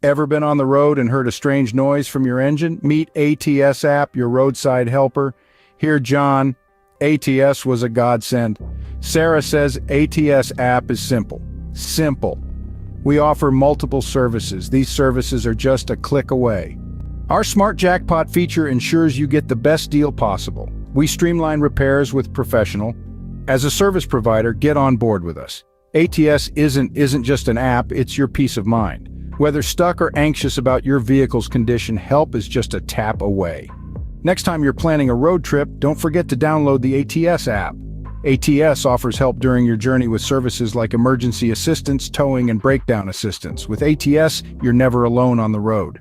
Ever been on the road and heard a strange noise from your engine? Meet ATS App, your roadside helper. Here, John, ATS was a godsend. Sarah says ATS App is simple. Simple. We offer multiple services. These services are just a click away. Our Smart Jackpot feature ensures you get the best deal possible. We streamline repairs with professional. As a service provider, get on board with us. ATS isn't just an app, it's your peace of mind. Whether stuck or anxious about your vehicle's condition, help is just a tap away. Next time you're planning a road trip, don't forget to download the ATS app. ATS offers help during your journey with services like emergency assistance, towing, and breakdown assistance. With ATS, you're never alone on the road.